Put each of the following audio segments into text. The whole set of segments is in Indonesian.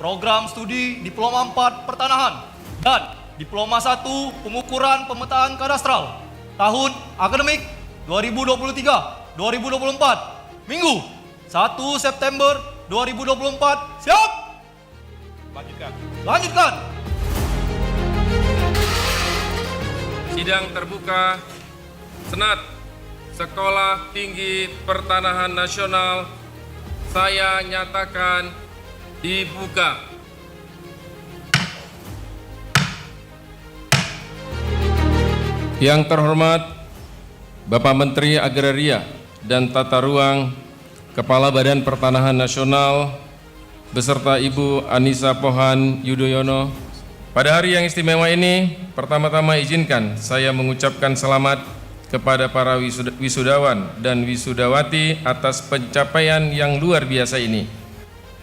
program studi Diploma 4 Pertanahan dan Diploma 1 Pengukuran Pemetaan Kadastral tahun akademik 2023-2024 Minggu 1 September 2024. Siap? Lanjutkan. Sidang terbuka Senat Sekolah Tinggi Pertanahan Nasional saya nyatakan dibuka. Yang terhormat Bapak Menteri Agraria dan Tata Ruang, Kepala Badan Pertanahan Nasional, beserta Ibu Anissa Pohan Yudhoyono. Pada hari yang istimewa ini, pertama-tama izinkan saya mengucapkan selamat kepada para wisudawan dan wisudawati atas pencapaian yang luar biasa ini.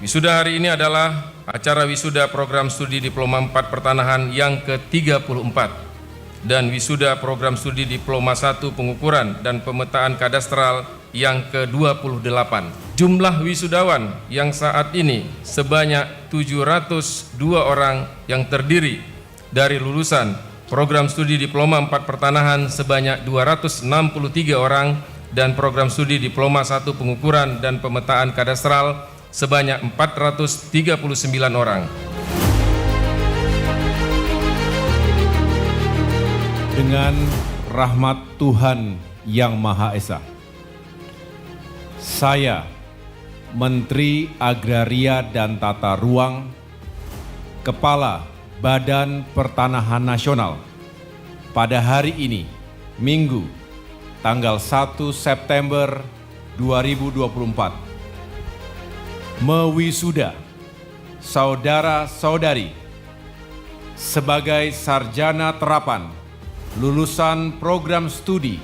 Wisuda hari ini adalah acara wisuda program studi Diploma 4 Pertanahan yang ke-34 dan wisuda program studi Diploma 1 Pengukuran dan Pemetaan Kadastral yang ke-28. Jumlah wisudawan yang saat ini sebanyak 702 orang yang terdiri dari lulusan program studi Diploma 4 Pertanahan sebanyak 263 orang dan program studi Diploma 1 Pengukuran dan Pemetaan Kadastral sebanyak 439 orang. Dengan rahmat Tuhan Yang Maha Esa, saya, Menteri Agraria dan Tata Ruang, Kepala Badan Pertanahan Nasional, pada hari ini, Minggu, tanggal 1 September 2024, mewisuda saudara-saudari sebagai sarjana terapan lulusan program studi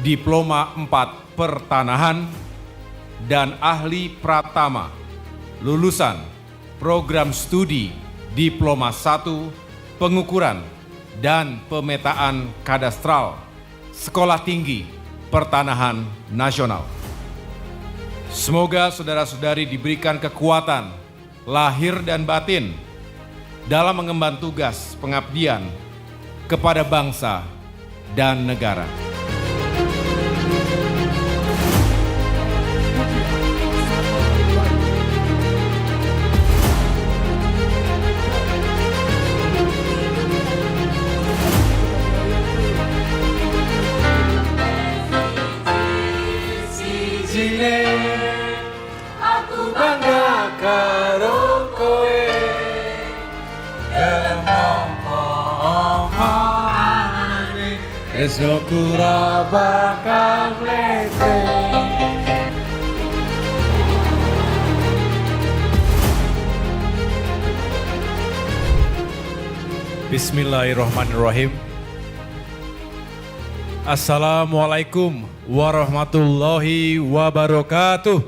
Diploma 4 Pertanahan dan ahli pratama lulusan program studi Diploma 1 Pengukuran dan Pemetaan Kadastral Sekolah Tinggi Pertanahan Nasional. Semoga saudara-saudari diberikan kekuatan lahir dan batin dalam mengemban tugas pengabdian kepada bangsa dan negara. Aku bangga karo kowe Esok kura bakal lete. Bismillahirrahmanirrahim. Assalamualaikum warahmatullahi wabarakatuh.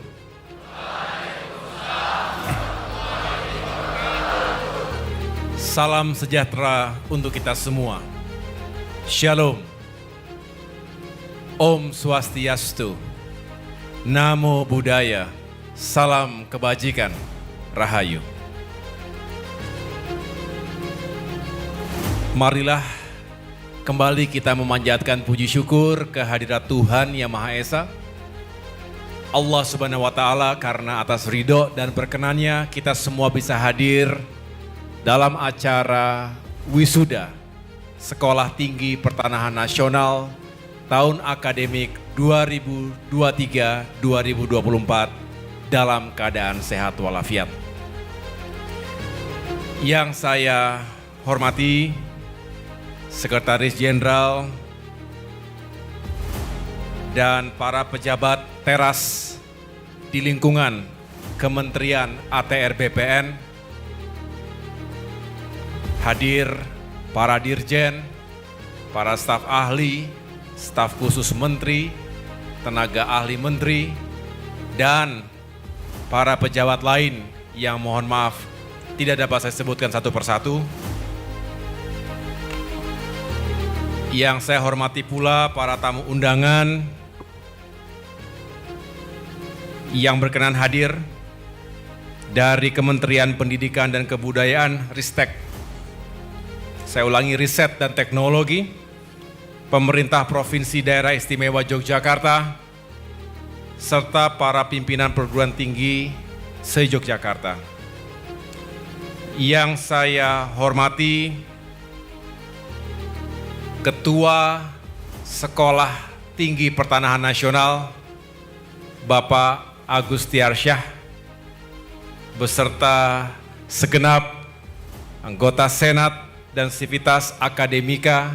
Salam sejahtera untuk kita semua. Shalom. Om Swastiastu, Namo Buddhaya, Salam Kebajikan, Rahayu. Marilah kembali kita memanjatkan puji syukur kehadirat Tuhan Yang Maha Esa, Allah Subhanahu wa Ta'ala, karena atas ridho dan perkenannya kita semua bisa hadir dalam acara wisuda Sekolah Tinggi Pertanahan Nasional tahun akademik 2023-2024 dalam keadaan sehat walafiat. Yang saya hormati Sekretaris Jenderal dan para pejabat teras di lingkungan Kementerian ATR BPN, hadir para dirjen, para staf ahli, staf khusus menteri, tenaga ahli menteri, dan para pejabat lain yang mohon maaf tidak dapat saya sebutkan satu persatu. Yang saya hormati pula para tamu undangan yang berkenan hadir dari Kementerian Pendidikan dan Kebudayaan Ristek. Saya ulangi, Riset dan Teknologi, pemerintah Provinsi Daerah Istimewa Yogyakarta, serta para pimpinan perguruan tinggi se-Yogyakarta. Yang saya hormati Ketua Sekolah Tinggi Pertanahan Nasional, Bapak Agus Tiarsyah, beserta segenap anggota Senat dan Sivitas Akademika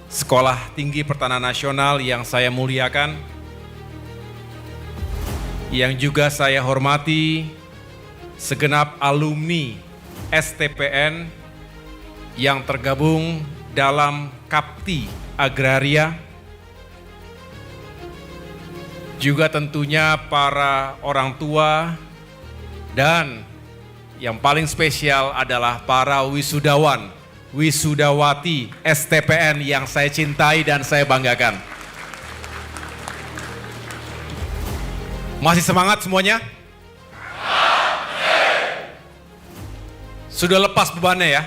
Sekolah Tinggi Pertanahan Nasional yang saya muliakan, yang juga saya hormati segenap alumni STPN yang tergabung dalam Kapti Agraria, juga tentunya para orang tua, dan yang paling spesial adalah para wisudawan, wisudawati STPN yang saya cintai dan saya banggakan. Masih semangat semuanya? Sudah lepas bebannya ya?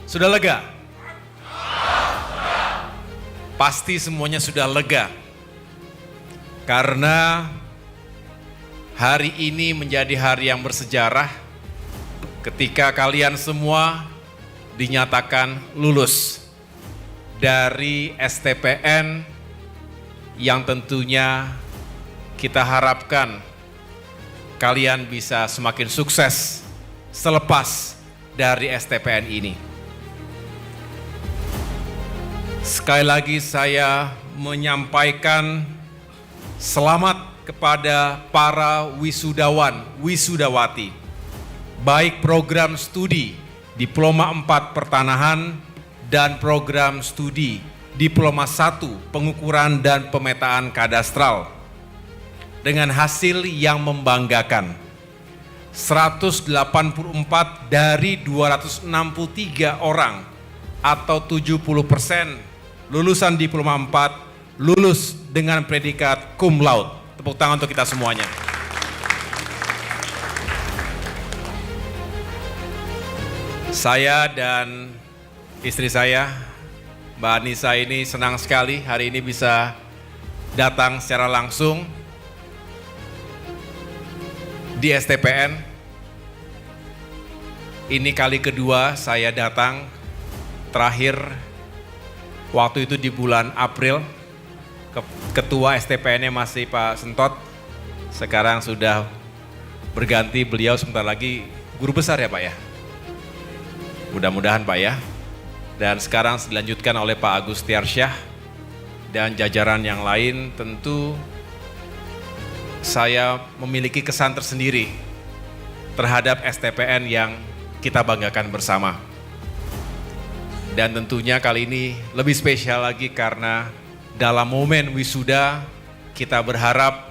Sudah lega? Pasti semuanya sudah lega. Karena hari ini menjadi hari yang bersejarah ketika kalian semua dinyatakan lulus dari STPN yang tentunya kita harapkan kalian bisa semakin sukses selepas dari STPN ini. Sekali lagi saya menyampaikan selamat kepada para wisudawan, wisudawati, baik program studi Diploma 4 Pertanahan dan program studi Diploma 1 Pengukuran dan Pemetaan Kadastral, dengan hasil yang membanggakan. 184 dari 263 orang atau 70% lulusan Diploma 4 lulus dengan predikat cum laude. Tepuk tangan untuk kita semuanya. Saya dan istri saya, Mbak Anissa, ini senang sekali hari ini bisa datang secara langsung di STPN. Ini kali kedua saya datang, terakhir waktu itu di bulan April. Ketua STPN-nya masih Pak Sentot, sekarang sudah berganti, beliau sebentar lagi guru besar ya Pak ya? Mudah-mudahan Pak ya. Dan sekarang dilanjutkan oleh Pak Agus Tiarsyah dan jajaran yang lain. Tentu saya memiliki kesan tersendiri terhadap STPN yang kita banggakan bersama. Dan tentunya kali ini lebih spesial lagi karena dalam momen wisuda kita berharap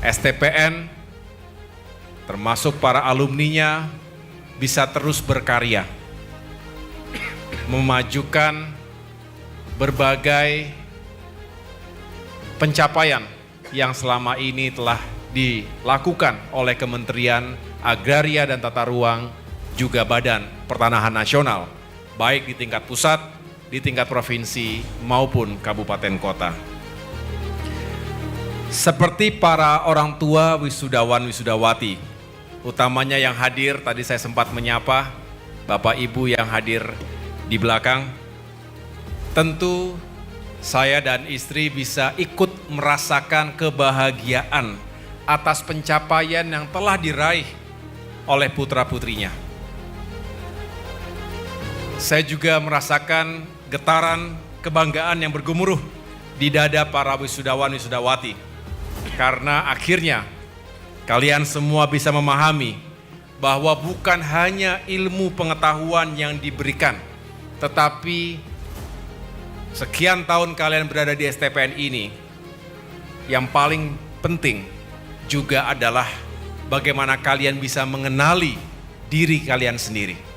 STPN termasuk para alumninya bisa terus berkarya, memajukan berbagai pencapaian yang selama ini telah dilakukan oleh Kementerian Agraria dan Tata Ruang, juga Badan Pertanahan Nasional, baik di tingkat pusat, di tingkat provinsi maupun kabupaten kota. Seperti para orang tua wisudawan wisudawati, utamanya yang hadir, tadi saya sempat menyapa Bapak Ibu yang hadir di belakang, tentu saya dan istri bisa ikut merasakan kebahagiaan atas pencapaian yang telah diraih oleh putra-putrinya. Saya juga merasakan getaran kebanggaan yang bergemuruh di dada para wisudawan wisudawati, karena akhirnya kalian semua bisa memahami bahwa bukan hanya ilmu pengetahuan yang diberikan, tetapi sekian tahun kalian berada di STPN ini, yang paling penting juga adalah bagaimana kalian bisa mengenali diri kalian sendiri.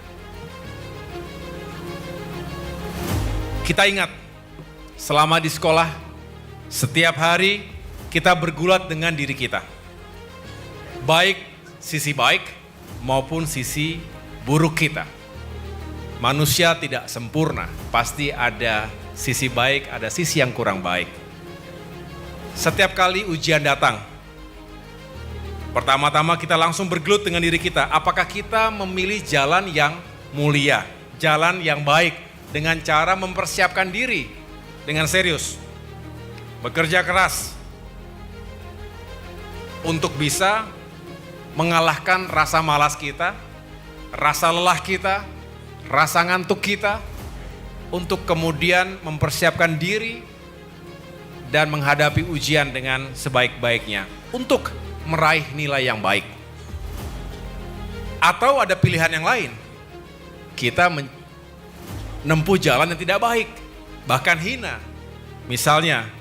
Kita ingat, selama di sekolah, setiap hari kita bergulat dengan diri kita. baik sisi baik maupun sisi buruk kita. Manusia tidak sempurna, pasti ada sisi baik, ada sisi yang kurang baik. Setiap kali ujian datang, pertama-tama kita langsung bergelut dengan diri kita. Apakah kita memilih jalan yang mulia, jalan yang baik, dengan cara mempersiapkan diri dengan serius, bekerja keras, untuk bisa mengalahkan rasa malas kita, rasa lelah kita, rasa ngantuk kita, untuk kemudian mempersiapkan diri dan menghadapi ujian dengan sebaik-baiknya untuk meraih nilai yang baik. Atau ada pilihan yang lain, kita menempuh jalan yang tidak baik, bahkan hina. Misalnya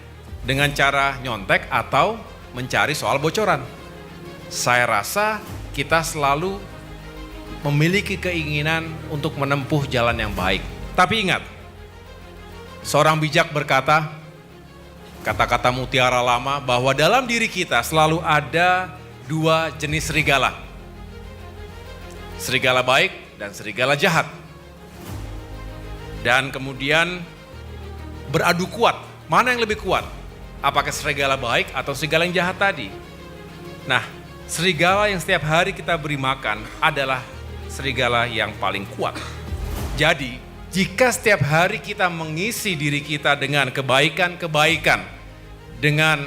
dengan cara nyontek atau mencari soal bocoran. Saya rasa kita selalu memiliki keinginan untuk menempuh jalan yang baik. Tapi ingat, seorang bijak berkata, kata-kata mutiara lama, bahwa dalam diri kita selalu ada dua jenis serigala. Serigala baik dan serigala jahat. Dan kemudian beradu kuat, mana yang lebih kuat? Apakah serigala baik atau serigala yang jahat tadi? Nah, serigala yang setiap hari kita beri makan adalah serigala yang paling kuat. Jadi, jika setiap hari kita mengisi diri kita dengan kebaikan-kebaikan, dengan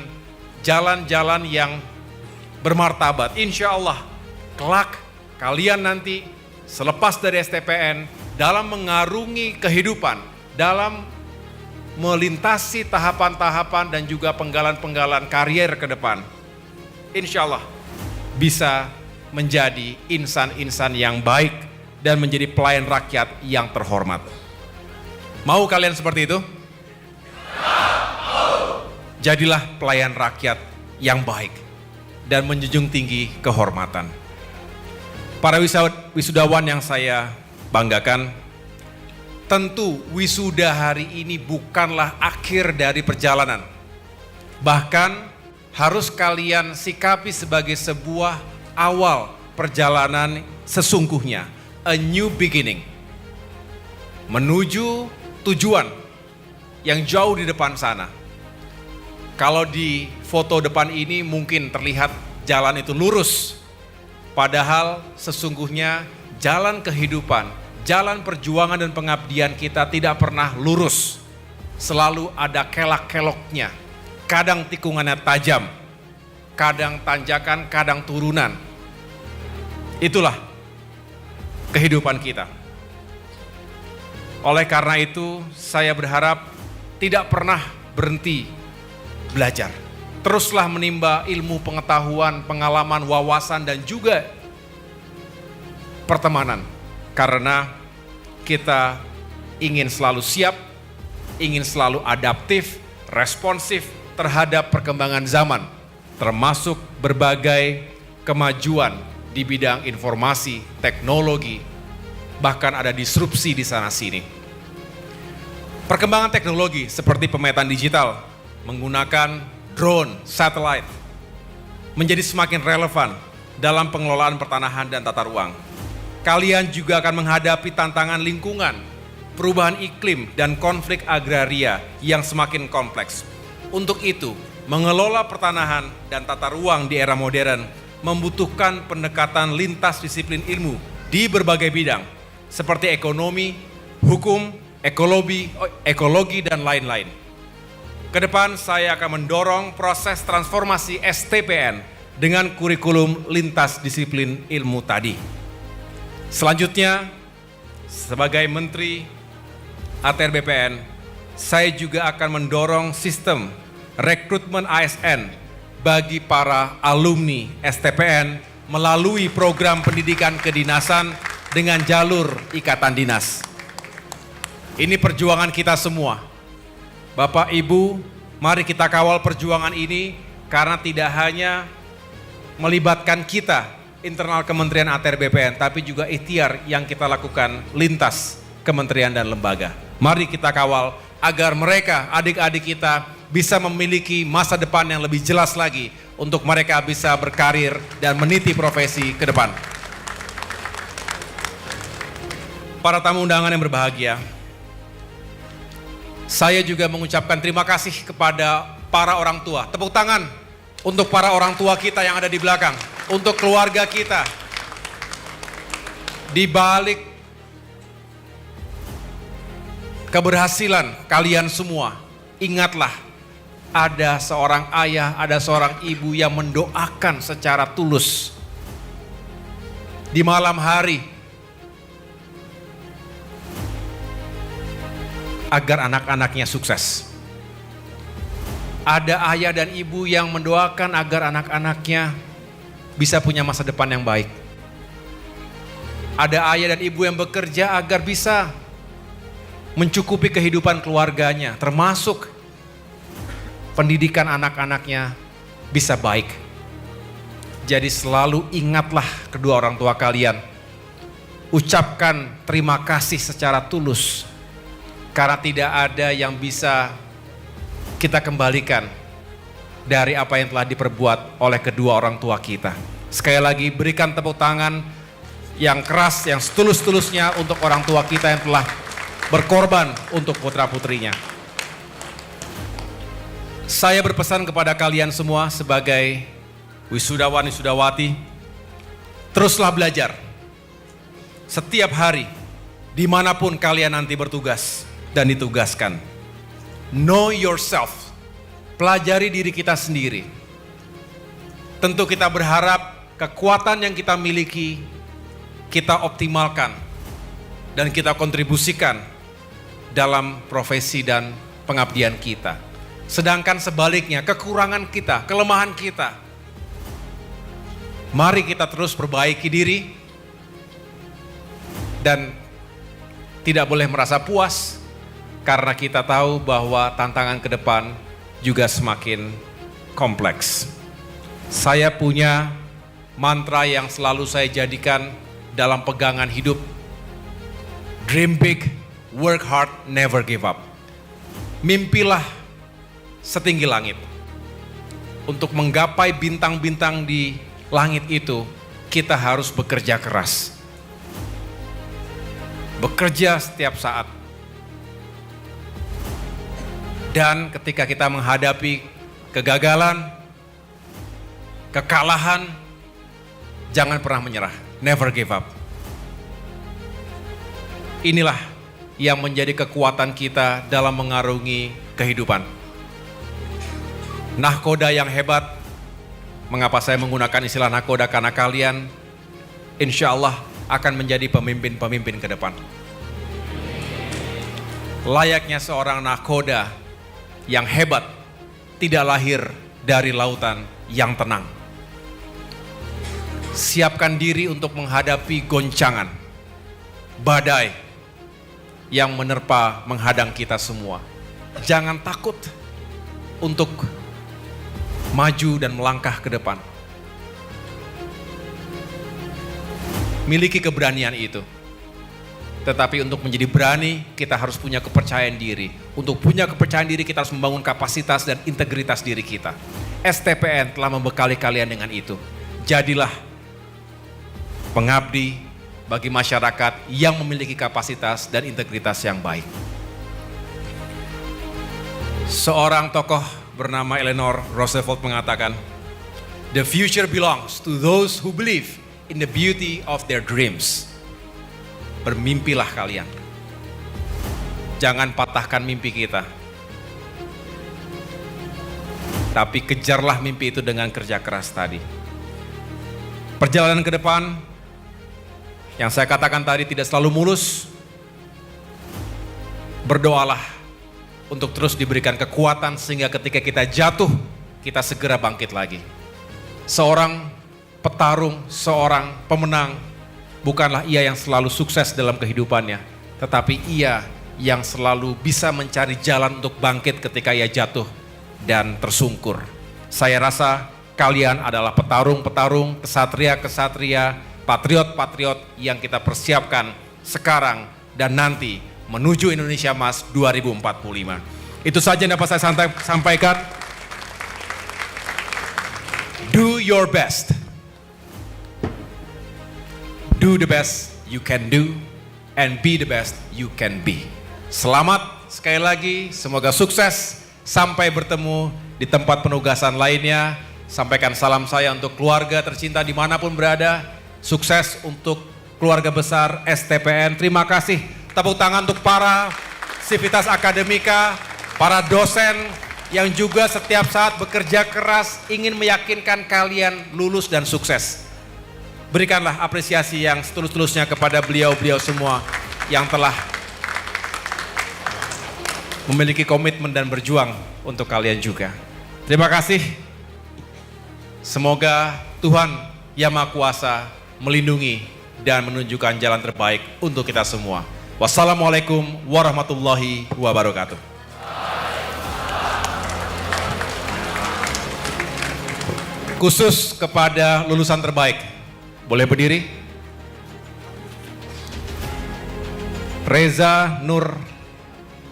jalan-jalan yang bermartabat, insya Allah kelak kalian nanti selepas dari STPN dalam mengarungi kehidupan, dalam melintasi tahapan-tahapan dan juga penggalan-penggalan karier ke depan, insya Allah bisa menjadi insan-insan yang baik dan menjadi pelayan rakyat yang terhormat. Mau kalian seperti itu? Jadilah pelayan rakyat yang baik dan menjunjung tinggi kehormatan. Para wisudawan yang saya banggakan, tentu wisuda hari ini bukanlah akhir dari perjalanan. Bahkan harus kalian sikapi sebagai sebuah awal perjalanan sesungguhnya, a new beginning, menuju tujuan yang jauh di depan sana. Kalau di foto depan ini mungkin terlihat jalan itu lurus, padahal sesungguhnya jalan kehidupan, jalan perjuangan dan pengabdian kita tidak pernah lurus. Selalu ada kelak-keloknya, kadang tikungannya tajam, kadang tanjakan, kadang turunan. Itulah kehidupan kita. Oleh karena itu, saya berharap tidak pernah berhenti belajar. Teruslah menimba ilmu, pengetahuan, pengalaman, wawasan, dan juga pertemanan. Karena kita ingin selalu siap, ingin selalu adaptif, responsif terhadap perkembangan zaman, termasuk berbagai kemajuan di bidang informasi, teknologi, bahkan ada disrupsi di sana-sini. Perkembangan teknologi seperti pemetaan digital, menggunakan drone, satelit, menjadi semakin relevan dalam pengelolaan pertanahan dan tata ruang. Kalian juga akan menghadapi tantangan lingkungan, perubahan iklim, dan konflik agraria yang semakin kompleks. Untuk itu, mengelola pertanahan dan tata ruang di era modern membutuhkan pendekatan lintas disiplin ilmu di berbagai bidang, seperti ekonomi, hukum, ekologi, dan lain-lain. Kedepan saya akan mendorong proses transformasi STPN dengan kurikulum lintas disiplin ilmu tadi. Selanjutnya, sebagai Menteri ATR BPN, saya juga akan mendorong sistem rekrutmen ASN bagi para alumni STPN melalui program pendidikan kedinasan dengan jalur ikatan dinas. Ini perjuangan kita semua. Bapak, Ibu, mari kita kawal perjuangan ini karena tidak hanya melibatkan kita, internal Kementerian ATR BPN, tapi juga ikhtiar yang kita lakukan lintas kementerian dan lembaga. Mari kita kawal agar mereka, adik-adik kita, bisa memiliki masa depan yang lebih jelas lagi untuk mereka bisa berkarir dan meniti profesi ke depan. Para tamu undangan yang berbahagia, saya juga mengucapkan terima kasih kepada para orang tua. Tepuk tangan untuk para orang tua kita yang ada di belakang, untuk keluarga kita. Di balik keberhasilan kalian semua, ingatlah ada seorang ayah, ada seorang ibu yang mendoakan secara tulus di malam hari agar anak-anaknya sukses. Ada ayah dan ibu yang mendoakan agar anak-anaknya bisa punya masa depan yang baik. Ada ayah dan ibu yang bekerja agar bisa mencukupi kehidupan keluarganya, termasuk pendidikan anak-anaknya bisa baik. Jadi selalu ingatlah kedua orang tua kalian. Ucapkan terima kasih secara tulus. Karena tidak ada yang bisa kita kembalikan dari apa yang telah diperbuat oleh kedua orang tua kita. Sekali lagi berikan tepuk tangan yang keras, yang setulus-tulusnya untuk orang tua kita yang telah berkorban untuk putra-putrinya. Saya berpesan kepada kalian semua sebagai wisudawan-wisudawati, teruslah belajar. Setiap hari, dimanapun kalian nanti bertugas dan ditugaskan. Know yourself, pelajari diri kita sendiri. Tentu kita berharap kekuatan yang kita miliki, kita optimalkan dan kita kontribusikan dalam profesi dan pengabdian kita. Sedangkan sebaliknya, kekurangan kita, kelemahan kita, mari kita terus perbaiki diri dan tidak boleh merasa puas karena kita tahu bahwa tantangan ke depan juga semakin kompleks. Saya punya mantra yang selalu saya jadikan dalam pegangan hidup. Dream big, work hard, never give up. Mimpilah setinggi langit. Untuk menggapai bintang-bintang di langit itu, kita harus bekerja keras. Bekerja setiap saat. Dan ketika kita menghadapi kegagalan, kekalahan, jangan pernah menyerah. Never give up. Inilah yang menjadi kekuatan kita dalam mengarungi kehidupan. Nahkoda yang hebat. Mengapa saya menggunakan istilah nahkoda? Karena kalian insya Allah akan menjadi pemimpin-pemimpin ke depan. Layaknya seorang nahkoda yang hebat tidak lahir dari lautan yang tenang. Siapkan diri untuk menghadapi goncangan, badai yang menerpa menghadang kita semua. Jangan takut untuk maju dan melangkah ke depan. Miliki keberanian itu. Tetapi untuk menjadi berani, kita harus punya kepercayaan diri. Untuk punya kepercayaan diri, kita harus membangun kapasitas dan integritas diri kita. STPN telah membekali kalian dengan itu. Jadilah pengabdi bagi masyarakat yang memiliki kapasitas dan integritas yang baik. Seorang tokoh bernama Eleanor Roosevelt mengatakan, "The future belongs to those who believe in the beauty of their dreams." Bermimpilah kalian. Jangan patahkan mimpi kita. Tapi kejarlah mimpi itu dengan kerja keras tadi. Perjalanan ke depan yang saya katakan tadi tidak selalu mulus. Berdoalah untuk terus diberikan kekuatan sehingga ketika kita jatuh, kita segera bangkit lagi. Seorang petarung, seorang pemenang, bukanlah ia yang selalu sukses dalam kehidupannya, tetapi ia yang selalu bisa mencari jalan untuk bangkit ketika ia jatuh dan tersungkur. Saya rasa kalian adalah petarung-petarung, kesatria-kesatria, patriot-patriot yang kita persiapkan sekarang dan nanti menuju Indonesia Emas 2045. Itu saja yang dapat saya sampaikan. Do your best. Do the best you can do and be the best you can be. Selamat sekali lagi, semoga sukses. Sampai bertemu di tempat penugasan lainnya. Sampaikan salam saya untuk keluarga tercinta dimanapun berada. Sukses untuk keluarga besar STPN. Terima kasih. Tepuk tangan untuk para sivitas akademika, para dosen yang juga setiap saat bekerja keras ingin meyakinkan kalian lulus dan sukses. Berikanlah apresiasi yang setulus-tulusnya kepada beliau-beliau semua yang telah memiliki komitmen dan berjuang untuk kalian juga. Terima kasih. Semoga Tuhan Yang Maha Kuasa melindungi dan menunjukkan jalan terbaik untuk kita semua. Wassalamualaikum warahmatullahi wabarakatuh. Khusus kepada lulusan terbaik. Boleh berdiri? Reza Nur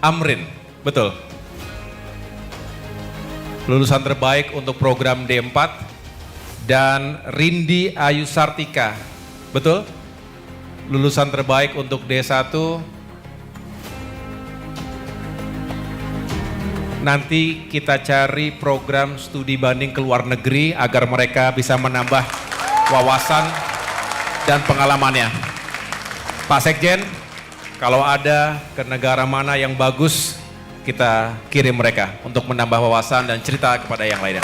Amrin, betul. Lulusan terbaik untuk program D4. Dan Rindi Ayu Sartika, betul? Lulusan terbaik untuk D1. Nanti kita cari program studi banding ke luar negeri agar mereka bisa menambah wawasan dan pengalamannya. Pak Sekjen, kalau ada ke negara mana yang bagus, kita kirim mereka untuk menambah wawasan dan cerita kepada yang lainnya.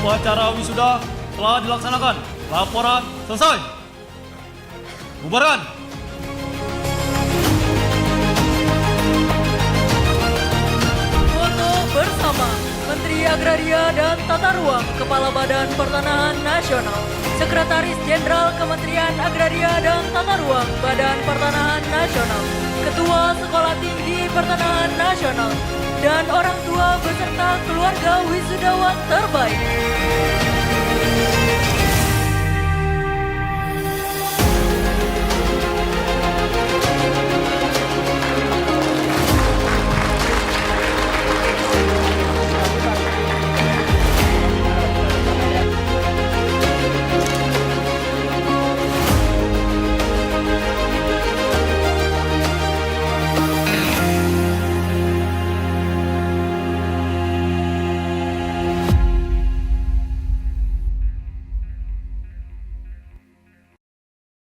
Upacara wisuda telah dilaksanakan. Laporan selesai. Bubaran. Foto bersama Menteri Agraria dan Tata Ruang, Kepala Badan Pertanahan Nasional, Sekretaris Jenderal Kementerian Agraria dan Tata Ruang Badan Pertanahan Nasional, Ketua Sekolah Tinggi Pertanahan Nasional, dan orang tua beserta keluarga wisudawan terbaik.